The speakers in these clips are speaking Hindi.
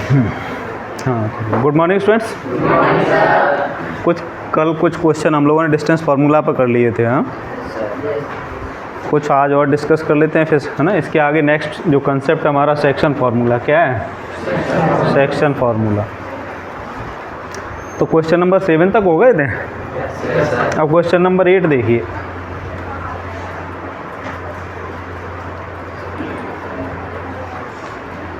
हाँ, गुड मॉर्निंग स्टूडेंट्स। कुछ क्वेश्चन हम लोगों ने डिस्टेंस फार्मूला पर कर लिए थे। हाँ, कुछ आज और डिस्कस कर लेते हैं फिर, है ना। इसके आगे नेक्स्ट जो कंसेप्ट हमारा सेक्शन फार्मूला क्या है, सेक्शन फार्मूला। तो क्वेश्चन नंबर 7 तक हो गए थे। अब क्वेश्चन नंबर 8 देखिए।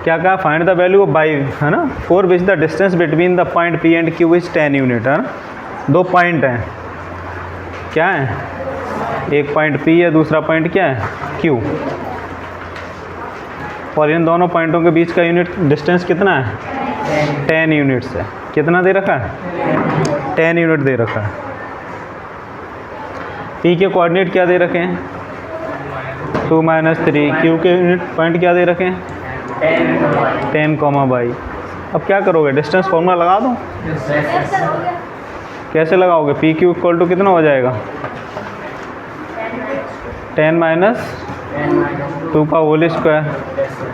क्या कहा, find the value of by, है ना, for which the distance between the point P and Q is 10 unit, है ना। दो पॉइंट हैं, क्या है, एक पॉइंट पी है, दूसरा पॉइंट क्या है, क्यू, और इन दोनों पॉइंटों के बीच का यूनिट डिस्टेंस कितना है, 10 यूनिट्स है। कितना दे रखा है, 10 यूनिट दे रखा है। पी के कोऑर्डिनेट क्या दे रखे हैं, 2 - 3। क्यू के यूनिट पॉइंट क्या दे रखे हैं, 10, बाई। अब क्या करोगे, डिस्टेंस फॉर्मूला लगा दो। कैसे लगाओगे, पी क्यू इक्वल टू कितना हो जाएगा, 10 - 2 का whole square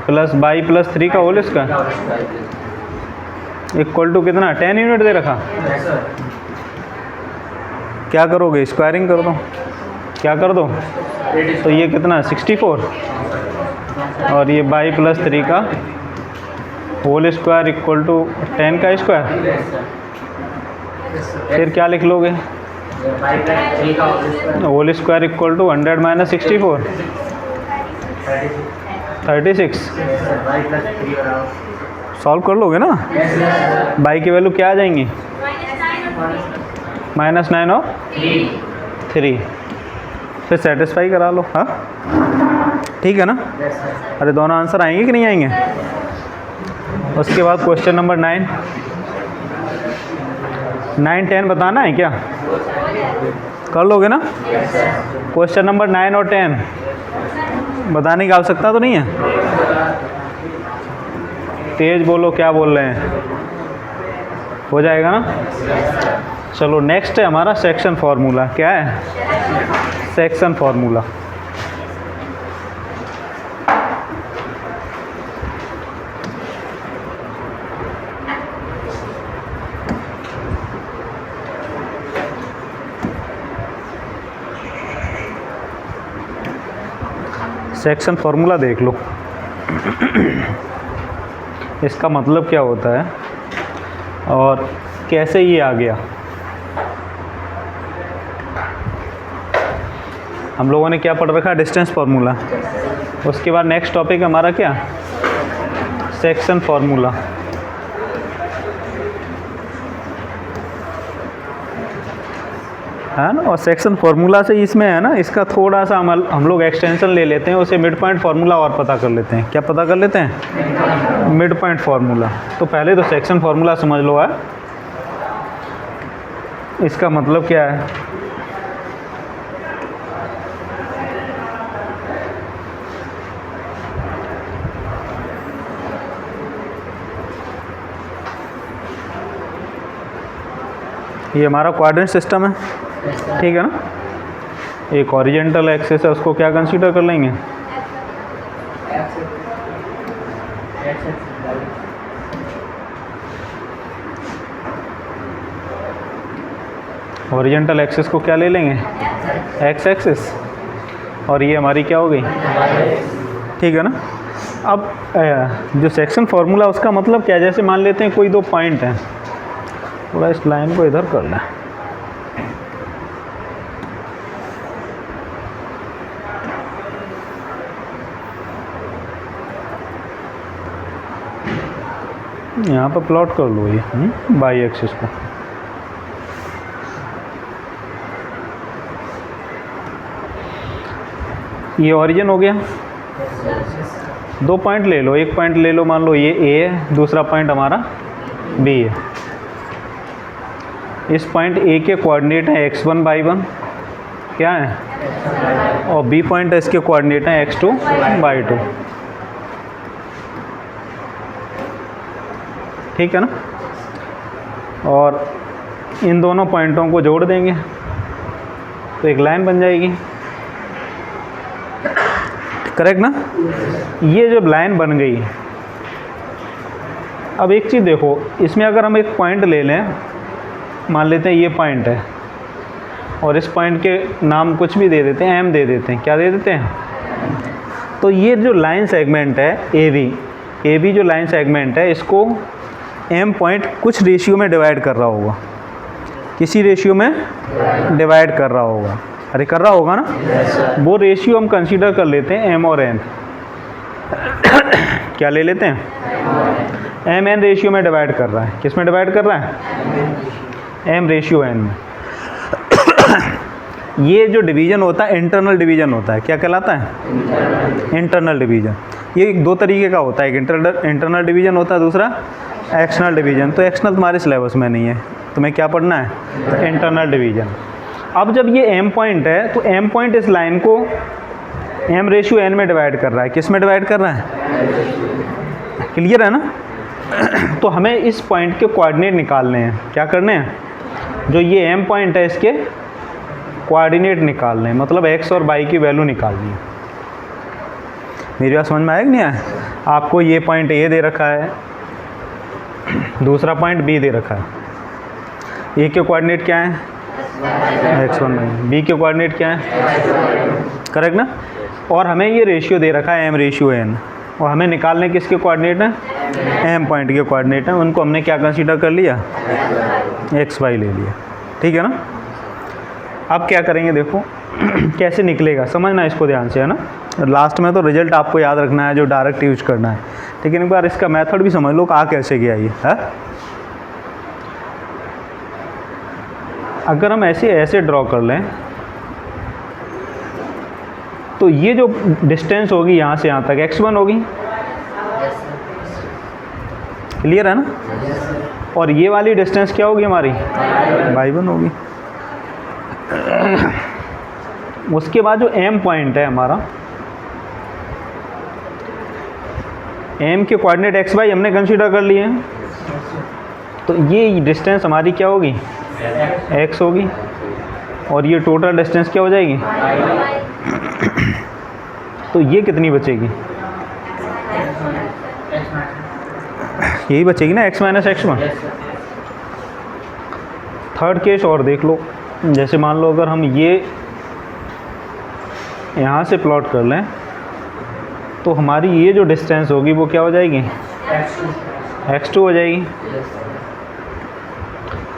plus y plus 3 का होल स्क्वायर इक्वल टू कितना, 10 यूनिट दे रखा। क्या करोगे, स्क्वायरिंग कर दो। क्या कर दो, तो ये कितना, 64, और ये बाई प्लस 3 का होल स्क्वायर इक्वल टू 10 का स्क्वायर। फिर क्या लिख लोगे, whole square equal to 100 - 64, 36। Solve कर लोगे ना। बाई की वैल्यू क्या आ जाएंगी, -9 और 3। फिर सेटिस्फाई करा लो। हाँ, ठीक है ना। अरे दोनों आंसर आएंगे कि नहीं आएंगे। उसके बाद क्वेश्चन नंबर 9, 10 बताना है क्या, कर लोगे ना। क्वेश्चन नंबर 9 और 10 बताने की आवश्यकता तो नहीं है। तेज बोलो, क्या बोल रहे हैं, हो जाएगा ना। चलो नेक्स्ट है हमारा सेक्शन फार्मूला। क्या है, सेक्शन फार्मूला। सेक्शन फार्मूला देख लो। इसका मतलब क्या होता है और कैसे ये आ गया। हम लोगों ने क्या पढ़ रखा, डिस्टेंस फार्मूला। उसके बाद नेक्स्ट टॉपिक हमारा क्या, सेक्शन फार्मूला। है ना। और सेक्शन फार्मूला से इसमें है ना, इसका थोड़ा सा हम लोग एक्सटेंशन ले लेते हैं, उसे मिड पॉइंट फार्मूला और पता कर लेते हैं। क्या पता कर लेते हैं, मिड पॉइंट फार्मूला। तो पहले तो सेक्शन फार्मूला समझ लो है, इसका मतलब क्या है। ये हमारा क्वाड्रेंट सिस्टम है, ठीक है ना। एक हॉरिजॉन्टल एक्सिस है, उसको क्या कंसीडर कर लेंगे, हॉरिजॉन्टल एक्सिस को क्या ले लेंगे, एक्स एक्सिस, और ये हमारी क्या हो गई, ठीक है ना। अब जो सेक्शन फार्मूला उसका मतलब क्या है, जैसे मान लेते हैं कोई दो पॉइंट हैं, थोड़ा इस लाइन को इधर कर लें। यहाँ पर प्लॉट कर लो ये बाई एक्सिस को। ये ओरिजिन हो गया। दो पॉइंट ले लो, एक पॉइंट ले लो, मान लो ये ए है, दूसरा पॉइंट हमारा बी है। इस पॉइंट ए के कोऑर्डिनेट है x1/1, क्या है, और बी पॉइंट है, इसके कोऑर्डिनेट है x2/2, ठीक है ना। और इन दोनों पॉइंटों को जोड़ देंगे तो एक लाइन बन जाएगी, करेक्ट ना। ये जब लाइन बन गई अब एक चीज़ देखो, इसमें अगर हम एक पॉइंट ले लें, मान लेते हैं ये पॉइंट है और इस पॉइंट के नाम कुछ भी दे देते हैं, एम दे देते हैं, क्या दे देते हैं, तो ये जो लाइन सेगमेंट है ए बी जो लाइन सेगमेंट है, इसको एम पॉइंट कुछ रेशियो में डिवाइड कर रहा होगा, किसी रेशियो में डिवाइड कर रहा होगा, अरे कर रहा होगा ना। वो रेशियो हम कंसीडर कर लेते हैं एम और एन। क्या ले लेते हैं, एम एन रेशियो में डिवाइड कर रहा है, किस में डिवाइड कर रहा है, एम रेशियो एन में। ये जो डिवीज़न होता है इंटरनल डिवीज़न होता है, क्या कहलाता है, इंटरनल डिवीज़न। ये दो तरीके का होता है, एक इंटरनल डिवीज़न होता है, दूसरा एक्सटर्नल डिवीज़न। तो एक्सटर्नल तुम्हारे सिलेबस में नहीं है, तुम्हें क्या पढ़ना है, इंटरनल डिवीज़न। अब जब ये एम पॉइंट है तो एम पॉइंट इस लाइन को एम रेशियो एन में डिवाइड कर रहा है, किस में डिवाइड कर रहा है, क्लियर है ना। तो हमें इस पॉइंट के कोऑर्डिनेट निकालने हैं, क्या करने हैं, जो ये एम पॉइंट है इसके कोऑर्डिनेट निकालने हैं, मतलब एक्स और वाई की वैल्यू निकालनी है। मेरी बात समझ में आया कि नहीं आया। आपको ये पॉइंट ए दे रखा है, दूसरा पॉइंट बी दे रखा है। ए के कोऑर्डिनेट क्या है, x1, बी के कोऑर्डिनेट क्या है, करेक्ट ना। और हमें ये रेशियो दे रखा है एम रेशियो एन, और हमें निकालने किसके कोऑर्डिनेट हैं, एम पॉइंट के कोऑर्डिनेट हैं। उनको हमने क्या कंसीडर कर लिया, एक्स वाई ले लिया, ठीक है ना। अब क्या करेंगे देखो, कैसे निकलेगा, समझना इसको ध्यान से, है ना। लास्ट में तो रिजल्ट आपको याद रखना है जो डायरेक्ट यूज करना है, लेकिन एक बार इसका मेथड भी समझ लो, आ कैसे गया ये है। अगर हम ऐसे ड्रॉ कर लें तो ये जो डिस्टेंस होगी यहाँ से यहाँ तक x1 होगी, क्लियर है ना। और ये वाली डिस्टेंस क्या होगी हमारी, y1 होगी। उसके बाद जो m पॉइंट है हमारा, m के कोऑर्डिनेट x y हमने कंसीडर कर लिए हैं, तो ये डिस्टेंस हमारी क्या होगी, x होगी, और ये टोटल डिस्टेंस क्या हो जाएगी, तो ये कितनी बचेगी, यही बचेगी ना, x minus x1। Third case और देख लो, जैसे मान लो अगर हम ये यहाँ से प्लॉट कर लें तो हमारी ये जो डिस्टेंस होगी वो क्या हो जाएगी, x2 हो जाएगी,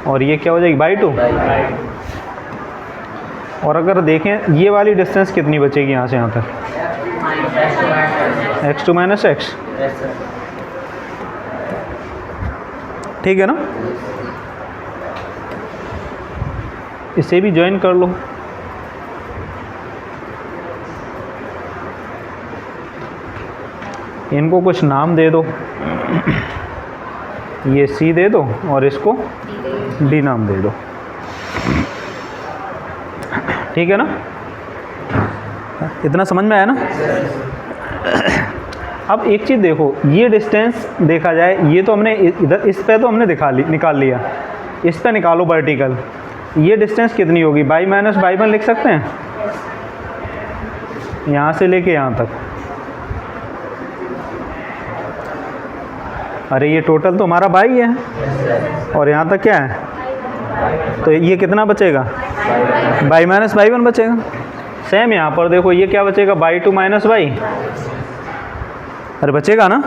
और ये क्या हो जाएगी, y2। और अगर देखें ये वाली डिस्टेंस कितनी बचेगी यहाँ से यहाँ तक, x2 माइनस x, ठीक है ना। इसे भी ज्वाइन कर लो, इनको कुछ नाम दे दो, ये C दे दो और इसको D नाम दे दो, ठीक है ना। इतना समझ में आया ना। अब एक चीज़ देखो, ये डिस्टेंस देखा जाए, ये तो हमने इधर इस पे तो हमने निकाल लिया, इस पे निकालो वर्टिकल, ये डिस्टेंस कितनी होगी, y माइनस y1 लिख सकते हैं, यहाँ से लेके यहाँ तक। अरे ये टोटल तो हमारा y है, और यहाँ तक क्या है, तो ये कितना बचेगा, y माइनस y1 बचेगा। सेम यहाँ पर देखो, ये क्या बचेगा, y2 माइनस y, अरे बचेगा ना,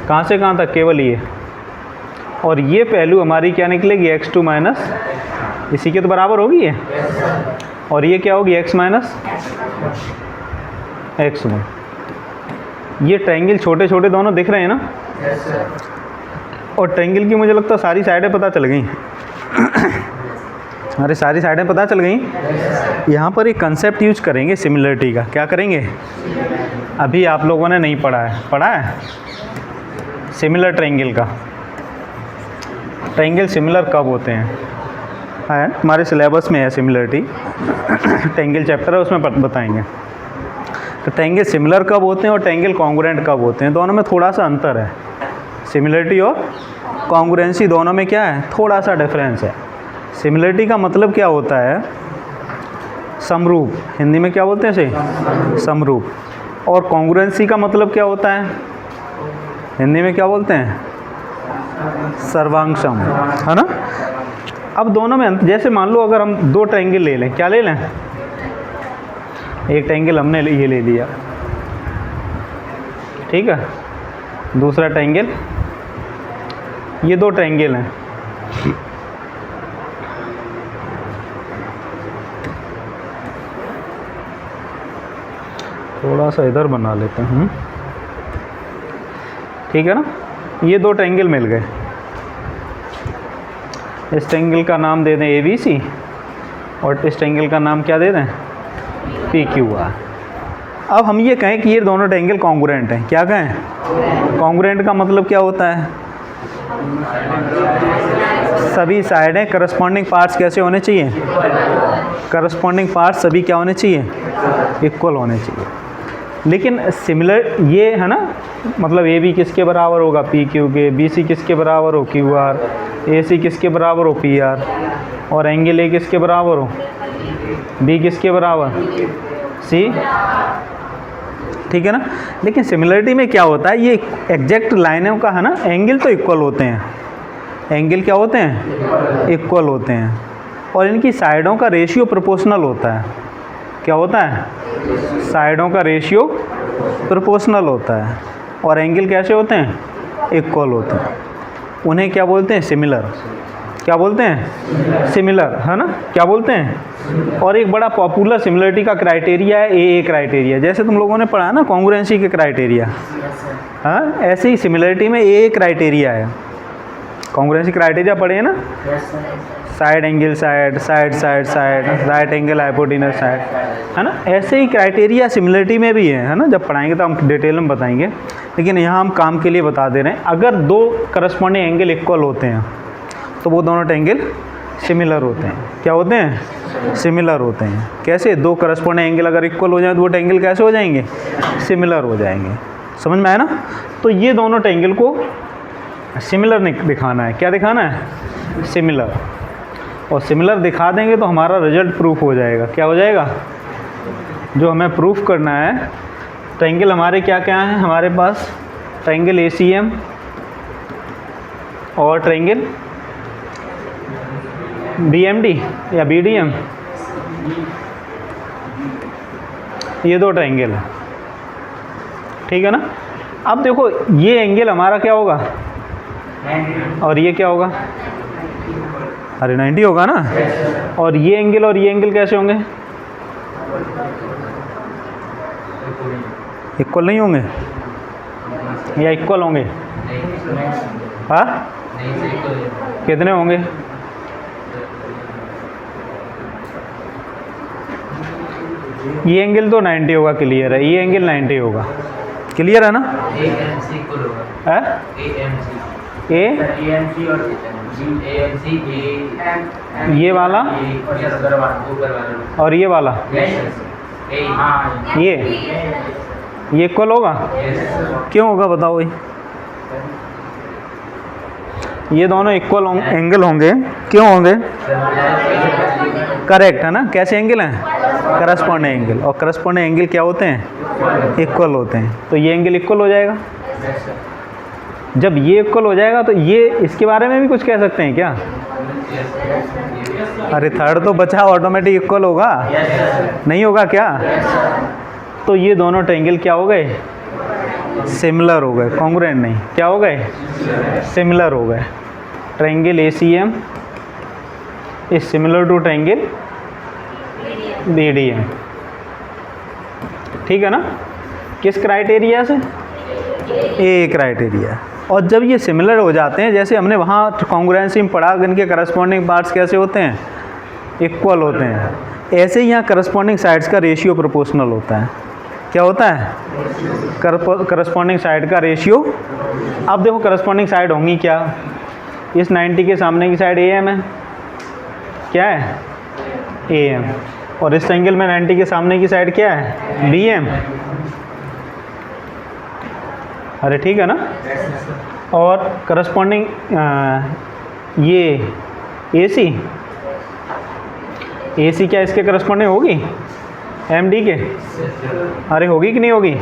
कहाँ से कहाँ तक, केवल ये। और ये पहलू हमारी क्या निकलेगी, x2 माइनस, इसी के तो बराबर होगी ये, और ये क्या होगी, x माइनस x1। ये ट्रायंगल छोटे छोटे दोनों दिख रहे हैं ना, और ट्रायंगल की मुझे लगता है सारी साइडें पता चल गई। अरे सारी साइडें पता चल गई। यहाँ पर एक कंसेप्ट यूज करेंगे सिमिलरिटी का, क्या करेंगे, अभी आप लोगों ने नहीं पढ़ा है सिमिलर ट्रायंगल का। ट्रायंगल सिमिलर कब होते हैं, है हमारे सिलेबस में है सिमिलरिटी, ट्रायंगल चैप्टर है उसमें बताएंगे। तो ट्रायंगल सिमिलर कब होते हैं और ट्रायंगल कॉन्ग्रुएंट कब होते हैं, दोनों में थोड़ा सा अंतर है। सिमिलरिटी और कॉन्ग्रुएंसी दोनों में क्या है, थोड़ा सा डिफरेंस है। सिमिलरिटी का मतलब क्या होता है, समरूप, हिंदी में क्या बोलते हैं इसे, समरूप। और कॉन्ग्रुएंसी का मतलब क्या होता है, हिंदी में क्या बोलते हैं, सर्वांशम, है ना। अब दोनों में जैसे मान लो अगर हम दो ट्रायंगल ले लें, क्या ले लें, एक ट्रायंगल हमने ये ले लिया, ठीक है, दूसरा ट्रायंगल, ये दो ट्रायंगल हैं, थोड़ा सा इधर बना लेते हैं, ठीक है ना। ये दो ट्रायंगल मिल गए, इस ट्रायंगल का नाम दे दें ABC और इस ट्रायंगल का नाम क्या दे दें, PQR। अब हम ये कहें कि ये दोनों ट्रायंगल कॉन्ग्रुएंट हैं, क्या कहें, कॉन्ग्रुएंट का मतलब क्या होता है, सभी साइडें करस्पॉन्डिंग पार्ट्स कैसे होने चाहिए, करस्पॉन्डिंग पार्ट्स सभी क्या होने चाहिए, इक्वल होने चाहिए। लेकिन सिमिलर ये है ना, मतलब AB किसके बराबर होगा, PQ के, BC किसके बराबर हो, QR, AC किसके बराबर हो, PR, और एंगल A किसके बराबर हो, B किसके बराबर, C, ठीक है ना। लेकिन सिमिलरिटी में क्या होता है, ये एग्जैक्ट लाइनों का है ना, एंगल तो इक्वल होते हैं, एंगल क्या होते हैं, इक्वल होते हैं, और इनकी साइडों का रेशियो प्रोपोर्शनल होता है, क्या होता है, साइडों का रेशियो प्रोपोर्शनल होता है, और एंगल कैसे होते हैं, इक्वल होते हैं, उन्हें क्या बोलते हैं, सिमिलर, क्या बोलते हैं, सिमिलर, है ना, क्या बोलते हैं। और एक बड़ा पॉपुलर सिमिलरिटी का क्राइटेरिया है AA क्राइटेरिया, जैसे तुम लोगों ने पढ़ा ना कॉन्ग्रुएंसी के क्राइटेरिया, हाँ, ऐसे ही सिमिलरिटी में AA क्राइटेरिया है, कॉन्ग्रुएंसी क्राइटेरिया पढ़े हैं ना, side angle side, side side side, right angle hypotenuse side, है ना। ऐसे ही क्राइटेरिया सिमिलरिटी में भी है ना, जब पढ़ाएंगे तो हम डिटेल में बताएंगे, लेकिन यहाँ हम काम के लिए बता दे रहे हैं। अगर दो करस्पॉन्डिंग एंगल इक्वल होते हैं तो वो दोनों एंगल सिमिलर होते हैं, क्या होते हैं, सिमिलर होते हैं। कैसे, दो करस्पॉन्डिंग एंगल अगर इक्वल हो जाए तो वो एंगल कैसे हो जाएंगे, सिमिलर हो जाएंगे, समझ में आया ना। तो ये दोनों एंगल को सिमिलर दिखाना है, क्या दिखाना है, सिमिलर, और सिमिलर दिखा देंगे तो हमारा रिजल्ट प्रूफ हो जाएगा, क्या हो जाएगा, जो हमें प्रूफ करना है। ट्रायंगल हमारे क्या क्या हैं, हमारे पास ट्रायंगल ACM और ट्रायंगल BMD या BDM, ये दो ट्रायंगल है, ठीक है ना। अब देखो ये एंगल हमारा क्या होगा और ये क्या होगा, अरे 90 होगा ना, और ये एंगल कैसे होंगे, इक्वल नहीं होंगे या इक्वल होंगे, हाँ, कितने होंगे, ये एंगल तो 90 होगा, क्लियर है, ये एंगल 90 होगा, क्लियर है ना, ये वाला और ये वाला, ये इक्वल होगा, क्यों होगा बताओ भाई, ये दोनों इक्वल एंगल होंगे, क्यों होंगे, करेक्ट है ना। कैसे एंगल हैं, करस्पॉन्डिंग एंगल, और करस्पॉन्डिंग एंगल क्या होते हैं, इक्वल होते हैं, तो ये एंगल इक्वल हो जाएगा। जब ये इक्वल हो जाएगा तो ये इसके बारे में भी कुछ कह सकते हैं क्या, अरे थर्ड तो बचा, ऑटोमेटिक इक्वल होगा, नहीं होगा क्या, तो ये दोनों ट्रायंगल क्या हो गए, सिमिलर हो गए, कॉन्ग्रुएंट नहीं, क्या हो गए, सिमिलर हो गए। Triangle ACM is similar to triangle BDM, ठीक है ना, किस क्राइटेरिया से, A क्राइटेरिया। और जब ये सिमिलर हो जाते हैं, जैसे हमने वहाँ कॉन्ग्रुएंसी में पढ़ा, इनके करस्पॉन्डिंग पार्ट्स कैसे होते हैं, इक्वल होते हैं, ऐसे ही यहाँ करस्पॉन्डिंग साइड्स का रेशियो प्रोपोर्शनल होता है, क्या होता है, करस्पॉन्डिंग साइड का रेशियो। अब देखो करस्पॉन्डिंग साइड होंगी क्या, इस 90 के सामने की साइड AM है, क्या है, AM, और इस एंगल में 90 के सामने की साइड क्या है, BM, अरे ठीक है ना। और करस्पॉन्डिंग ये AC क्या इसके करस्पॉन्डिंग होगी, MD के, अरे होगी कि नहीं होगी,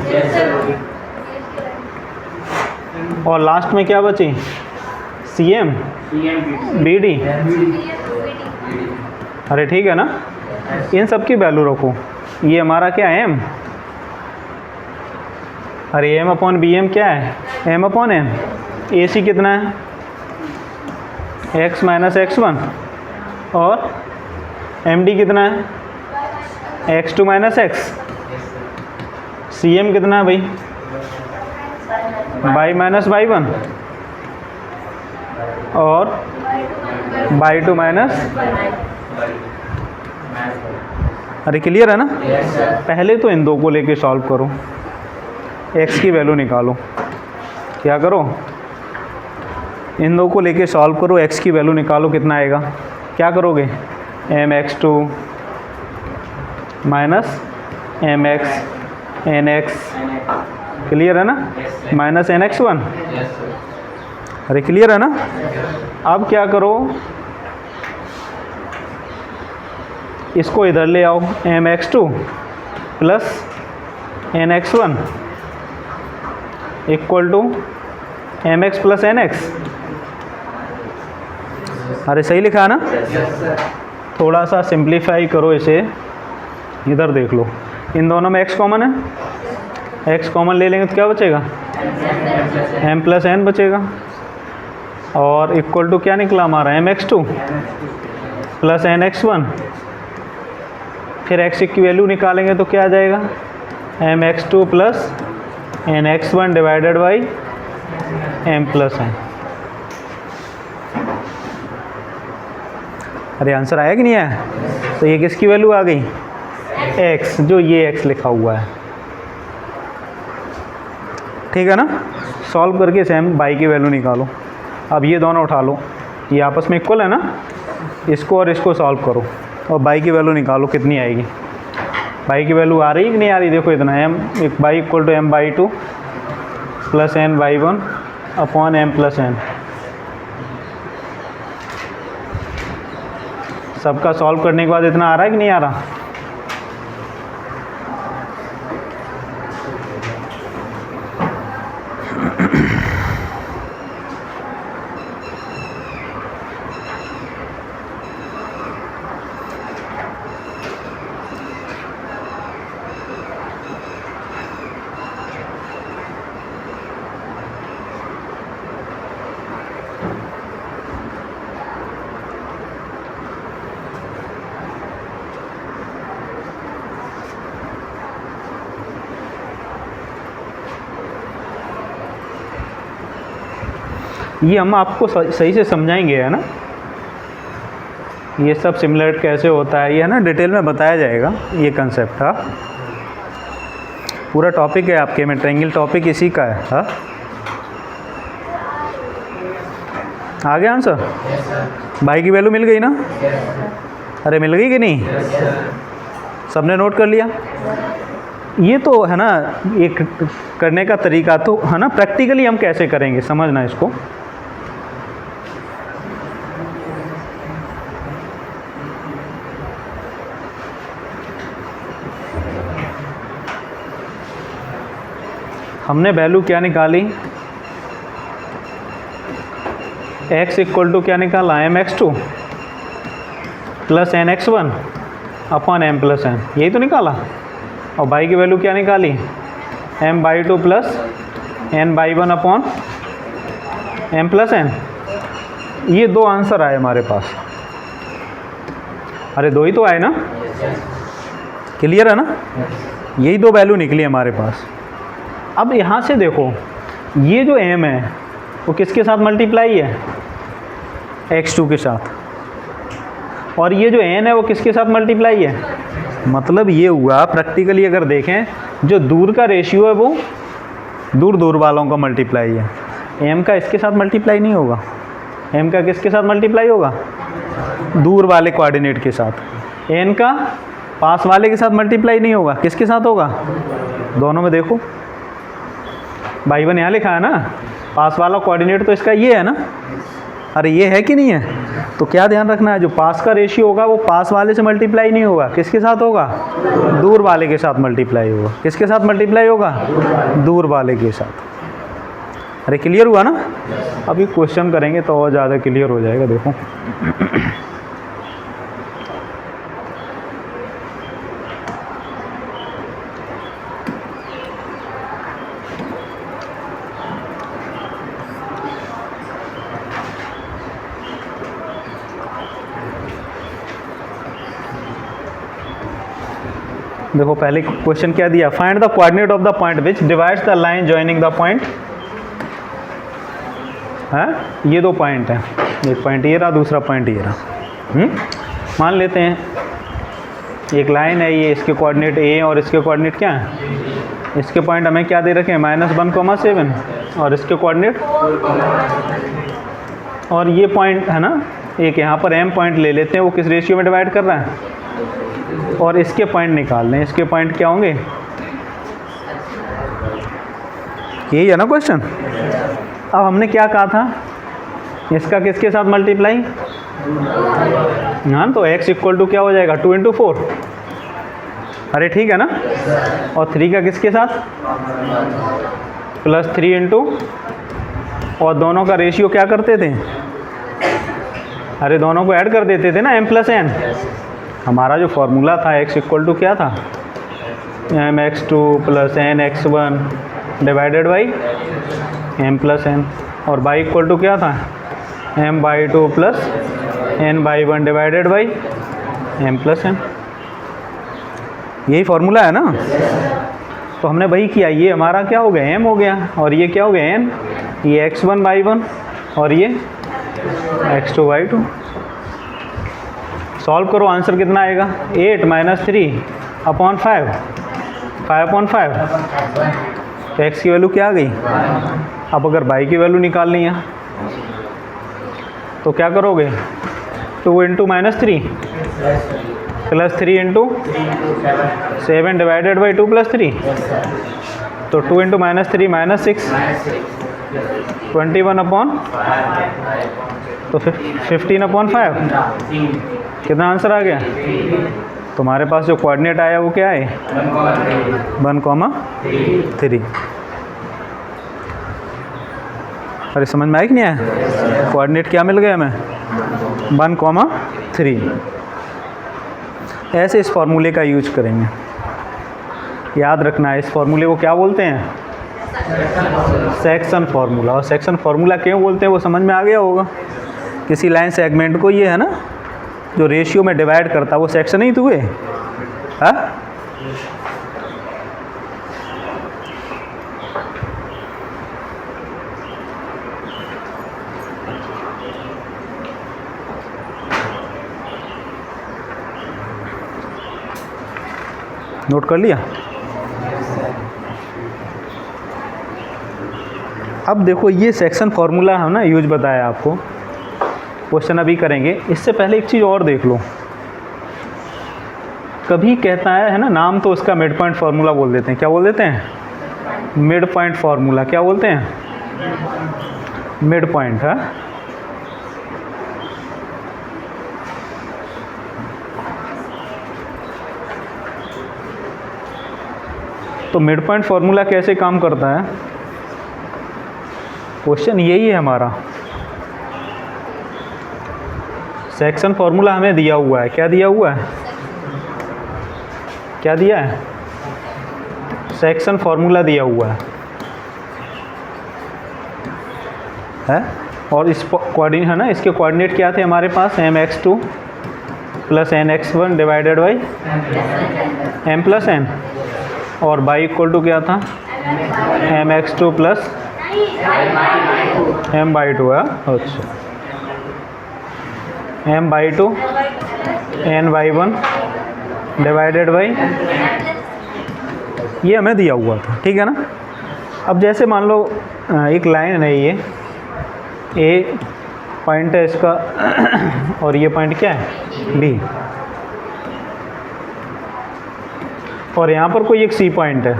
और लास्ट में क्या बची, CM BD, अरे ठीक है ना, इन सब की वैल्यू रखो। ये हमारा क्या है M, अरे M अपॉन BM क्या है, M अपॉन N। AC कितना है, x माइनस x1, और MD कितना है, x2 माइनस x। CM कितना है भाई, y माइनस y1, और y2 माइनस, अरे क्लियर है ना। पहले तो इन दो को लेके सॉल्व करो, x की वैल्यू निकालो। क्या करो, इन दो को लेके सॉल्व करो, x की वैल्यू निकालो, कितना आएगा। क्या करोगे, mx2 minus mx nx, clear है ना, माइनस nx1, अरे क्लियर है ना। अब क्या करो, इसको इधर ले आओ, mx2 plus nx1 equal to mx plus nx, अरे सही लिखा है ना। थोड़ा सा सिंप्लीफाई करो इसे, इधर देख लो, इन दोनों में x कॉमन है, x कॉमन ले लेंगे तो क्या बचेगा, m प्लस n बचेगा, और इक्वल टू क्या निकला हमारा, mx2 प्लस nx1, फिर x की वैल्यू निकालेंगे तो क्या आ जाएगा, mx2 plus nx1 divided by m plus n। अरे आंसर आया कि नहीं आया। तो ये किसकी वैल्यू आ गई, x, जो ये x लिखा हुआ है, ठीक है ना। सॉल्व करके सेम y की वैल्यू निकालो। अब ये दोनों उठा लो, ये आपस में इक्वल है ना, इसको और इसको सॉल्व करो और y की वैल्यू निकालो, कितनी आएगी। y की वैल्यू आ रही है कि नहीं आ रही, देखो इतना m, y equal to m/2 plus n/1 upon m plus n। सबका सॉल्व करने के बाद इतना आ रहा है कि नहीं आ रहा। ये हम आपको सही से समझाएंगे, है ना। ये सब सिमुलेट कैसे होता है, ये है ना, डिटेल में बताया जाएगा ये कंसेप्ट। हाँ, पूरा टॉपिक है आपके में, ट्रायंगल टॉपिक इसी का है। हाँ, आ गया आंसर। भाई की वैल्यू मिल गई ना। अरे मिल गई कि नहीं, सबने नोट कर लिया। ये तो है ना, एक करने का तरीका तो है ना, प्रैक्टिकली हम कैसे करेंगे समझना इसको। हमने वैल्यू क्या निकाली, x इक्वल टू क्या निकाला, mx2 plus nx1 upon m plus n, यही तो निकाला। और y की वैल्यू क्या निकाली, m/2 plus n/1 upon m plus n। ये दो आंसर आए हमारे पास। अरे दो ही तो आए ना, क्लियर है ना। यही दो वैल्यू निकली हमारे पास। अब यहाँ से देखो, ये जो m है वो किसके साथ मल्टीप्लाई है, x2 के साथ, और ये जो n है वो किसके साथ मल्टीप्लाई है। मतलब ये हुआ प्रैक्टिकली अगर देखें, जो दूर का रेशियो है वो दूर दूर वालों का मल्टीप्लाई है। m का इसके साथ मल्टीप्लाई नहीं होगा, m का किसके साथ मल्टीप्लाई होगा, दूर वाले कोऑर्डिनेट के साथ। n का पास वाले के साथ मल्टीप्लाई नहीं होगा, किसके साथ होगा, दोनों में देखो y1 यहाँ लिखा है ना, पास वाला कोऑर्डिनेट तो इसका ये है ना। अरे ये है कि नहीं है। तो क्या ध्यान रखना है, जो पास का रेशियो होगा वो पास वाले से मल्टीप्लाई नहीं होगा, किसके साथ होगा, दूर वाले के साथ मल्टीप्लाई होगा। किसके साथ मल्टीप्लाई होगा, दूर वाले के साथ। अरे क्लियर हुआ ना? अभी क्वेश्चन करेंगे तो और ज़्यादा क्लियर हो जाएगा। देखो देखो पहले क्वेश्चन क्या दिया, find the coordinate of the point which divides the line joining the point. है ये दो पॉइंट है, एक पॉइंट ये रहा, दूसरा पॉइंट ये रहा। मान लेते हैं एक लाइन है ये, इसके कोऑर्डिनेट ए और इसके कोऑर्डिनेट क्या है, इसके पॉइंट हमें क्या दे रखे हैं -1,7 और इसके कोऑर्डिनेट, और ये पॉइंट है ना एक यहाँ पर m पॉइंट ले लेते हैं, वो किस रेशियो में डिवाइड कर रहा है, और इसके पॉइंट निकाल लें। इसके पॉइंट क्या होंगे, यही है ना क्वेश्चन। अब हमने क्या कहा था, इसका किसके साथ मल्टीप्लाई, हाँ तो x इक्वल टू क्या हो जाएगा 2 × 4। अरे ठीक है ना, और 3 का किसके साथ +3 × और दोनों का रेशियो क्या करते थे, अरे दोनों को ऐड कर देते थे ना m + n। हमारा जो फॉर्मूला था x इक्वल टू क्या था mx2 + nx1 divided by m + n, और y इक्वल टू क्या था m/2 + n/1 divided by m + n। यही फॉर्मूला है ना। तो हमने वही किया, ये हमारा क्या हो गया m हो गया, और ये क्या हो गया n, ये x1/1 और ये x2/2। सॉल्व करो, आंसर कितना आएगा 8 - 3/5 5/5। तो x की वैल्यू क्या आ गई। अब अगर y की वैल्यू निकालनी है तो क्या करोगे 2 × -3 +3 × 7 डिवाइडेड बाई 2 + 3। तो 2 × -3 -6 21/, तो 15/5 कितना आंसर आ गया। तुम्हारे पास जो कोऑर्डिनेट आया वो क्या है 1,3। अरे समझ में आया कि नहीं आया, कोऑर्डिनेट क्या मिल गया हमें 1,3। ऐसे इस फॉर्मूले का यूज करेंगे, याद रखना है। इस फॉर्मूले को क्या बोलते हैं सेक्शन फार्मूला। और सेक्शन फार्मूला क्यों बोलते हैं वो समझ में आ गया होगा। किसी लाइन सेगमेंट को ये है ना जो रेशियो में डिवाइड करता है वो सेक्शन ही तो हुए। हाँ नोट कर लिया। अब देखो ये सेक्शन फार्मूला है ना यूज बताया आपको, क्वेश्चन अभी करेंगे। इससे पहले एक चीज़ और देख लो, कभी कहता है ना नाम तो उसका मिड पॉइंट फार्मूला बोल देते हैं। क्या बोल देते हैं मिड पॉइंट फार्मूला। क्या बोलते हैं मिड पॉइंट है। तो मिड पॉइंट फार्मूला कैसे काम करता है, क्वेश्चन यही है हमारा। सेक्शन फार्मूला हमें दिया हुआ है, क्या दिया हुआ है, क्या दिया है सेक्शन फार्मूला दिया हुआ है? और इस कोऑर्डिनेट है ना, इसके कोऑर्डिनेट क्या थे हमारे पास mx2 + nx1 divided by m + n, और y इक्वल टू क्या था mx2 + m/2 है। अच्छा m/2 n/1 डिवाइडेड बाई, ये हमें दिया हुआ था, ठीक है ना। अब जैसे मान लो एक लाइन है, ये ए पॉइंट है इसका और ये पॉइंट क्या है बी, और यहाँ पर कोई एक सी पॉइंट है।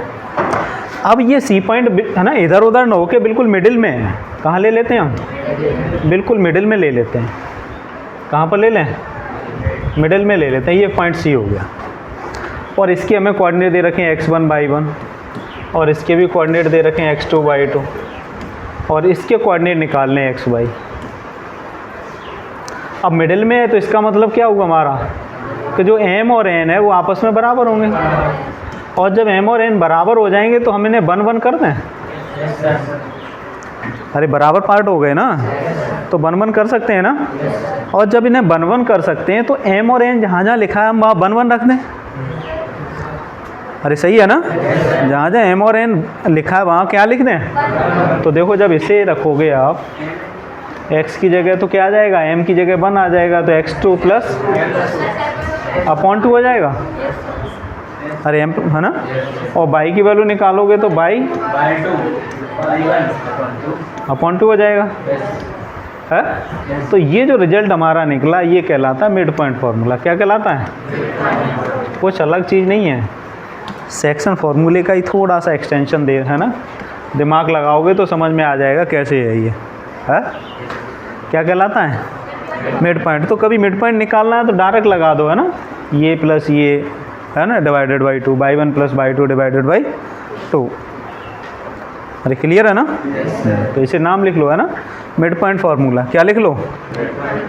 अब ये सी पॉइंट है ना इधर उधर न होके बिल्कुल मिडिल में है। कहाँ ले लेते हैं हम, बिल्कुल मिडिल में ले लेते हैं। कहाँ पर ले लें, मिडिल में ले लेते हैं। ये पॉइंट सी हो गया, और इसके हमें कोऑर्डिनेट दे रखे हैं x1/1 और इसके भी कोऑर्डिनेट दे रखे हैं x2/2। और इसके कोऑर्डिनेट निकालने हैं एक्स वाई। अब मिडिल में है तो इसका मतलब क्या होगा हमारा कि जो m और n है वो आपस में बराबर होंगे, और जब m और n बराबर हो जाएंगे तो हम इन्हें 1-1 कर दें। अरे बराबर पार्ट हो गए ना, तो 1-1 कर सकते हैं ना। और जब इन्हें 1-1 कर सकते हैं तो m और n जहाँ जहाँ लिखा है हम वहाँ 1-1 रख दें। अरे सही है ना, जहाँ जहाँ m और n लिखा है वहाँ क्या लिख दें। तो देखो जब इसे रखोगे आप x की जगह तो क्या आ जाएगा, m की जगह 1 आ जाएगा, तो x2 प्लस अपॉन 2 हो जाएगा। अरे m है ना, और बाई की वैल्यू निकालोगे तो बाई अपॉन 2 हो जाएगा है। तो ये जो रिजल्ट हमारा निकला ये कहलाता है मिड पॉइंट फार्मूला। क्या कहलाता है, कुछ अलग चीज़ नहीं है, सेक्शन फार्मूले का ही थोड़ा सा एक्सटेंशन दे है ना। दिमाग लगाओगे तो समझ में आ जाएगा कैसे है ये है। क्या कहलाता है मिड पॉइंट। तो कभी मिड पॉइंट निकालना है तो डायरेक्ट लगा दो है ना, ये प्लस ये है ना divided by 2, by 1 plus by 2 divided by 2। अरे क्लियर है ना। तो इसे नाम लिख लो है ना मिड पॉइंट फार्मूला। क्या लिख लो,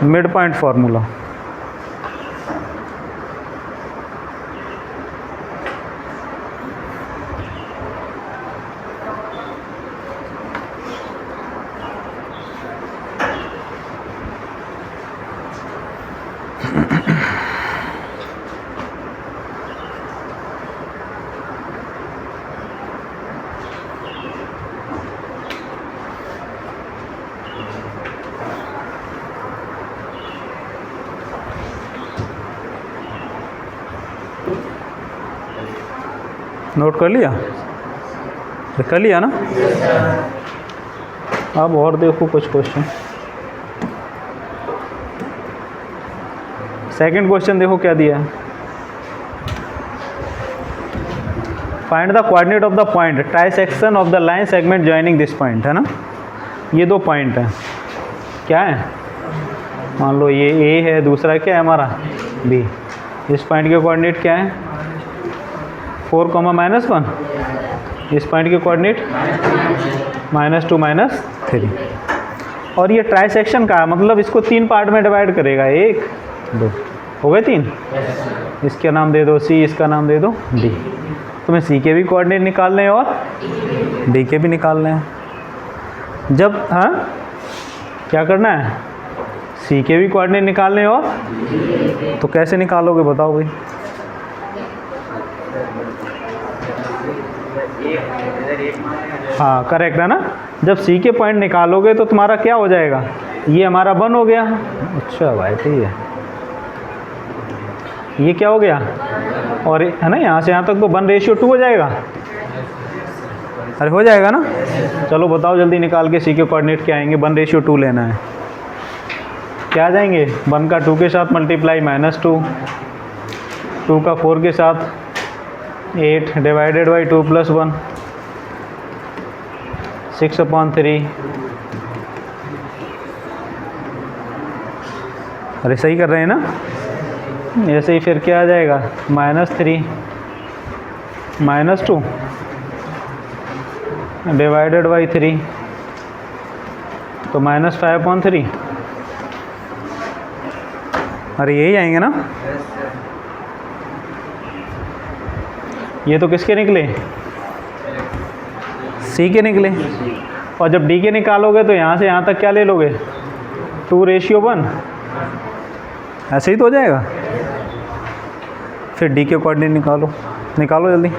मिड पॉइंट फार्मूला। नोट कर लिया, कर लिया ना। अब और देखो कुछ क्वेश्चन। सेकंड क्वेश्चन देखो क्या दिया है, find the coordinate of the point trisection of the line segment joining this point है ना। ये दो पॉइंट है, क्या है, मान लो ये ए है, दूसरा क्या है हमारा बी। इस पॉइंट के कोऑर्डिनेट क्या है 4, -1। इस पॉइंट के कोऑर्डिनेट -2 -3। और ये ट्राइसेक्शन का मतलब इसको 3 पार्ट में डिवाइड करेगा, 1 2 हो गए 3। इसका नाम दे दो सी, इसका नाम दे दो डी। तुम्हें सी के भी कोऑर्डिनेट निकालने हैं और डी के भी निकालने हैं। जब हाँ क्या करना है, सी के भी कोऑर्डिनेट निकालने हैं और तो कैसे निकालोगे बताओ भाई। हाँ करेक्ट है ना। जब सी के पॉइंट निकालोगे तो तुम्हारा क्या हो जाएगा, ये हमारा 1 हो गया। अच्छा भाई ठीक है, ये क्या हो गया, और है ना यहाँ से यहाँ तक तो 1:2 हो जाएगा। अरे हो जाएगा ना। चलो बताओ जल्दी निकाल के सी के कोऑर्डिनेट क्या आएंगे। 1:2 लेना है, क्या आ जाएंगे 1 का 2 के साथ मल्टीप्लाई -2, 2 का 4 के साथ 8 डिवाइडेड बाई 2 + 1 6/3। अरे सही कर रहे हैं ना। ऐसे ही फिर क्या आ जाएगा -3 -2 डिवाइडेड बाई 3 तो -5/3। अरे यही आएंगे ना। ये तो किसके निकले, सी के निकले। और जब डी के निकालोगे तो यहाँ से यहाँ तक क्या ले लोगे 2:1। ऐसे ही तो हो जाएगा। फिर डी के कोऑर्डिनेट निकालो, निकालो जल्दी।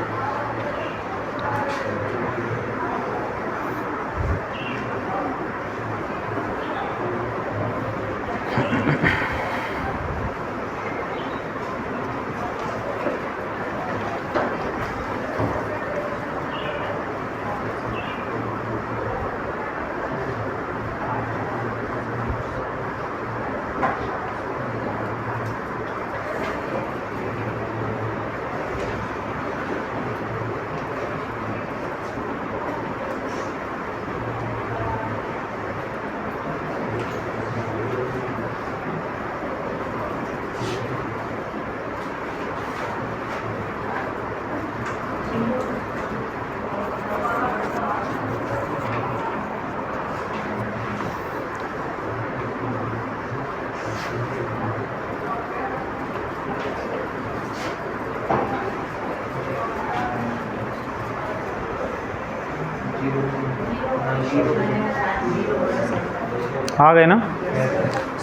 आ गए ना?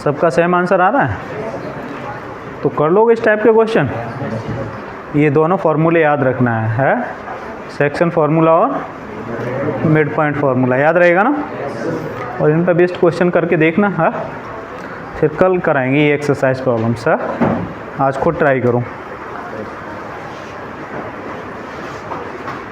सबका सेम आंसर आ रहा है? तो कर लोगे इस टाइप के क्वेश्चन। ये दोनों फार्मूले याद रखना है सेक्शन फार्मूला और मिड पॉइंट फार्मूला, याद रहेगा ना? और इन पर बेस्ड क्वेश्चन करके देखना है, फिर कल कराएंगे ये एक्सरसाइज प्रॉब्लम्स है। आज खुद ट्राई करूँ।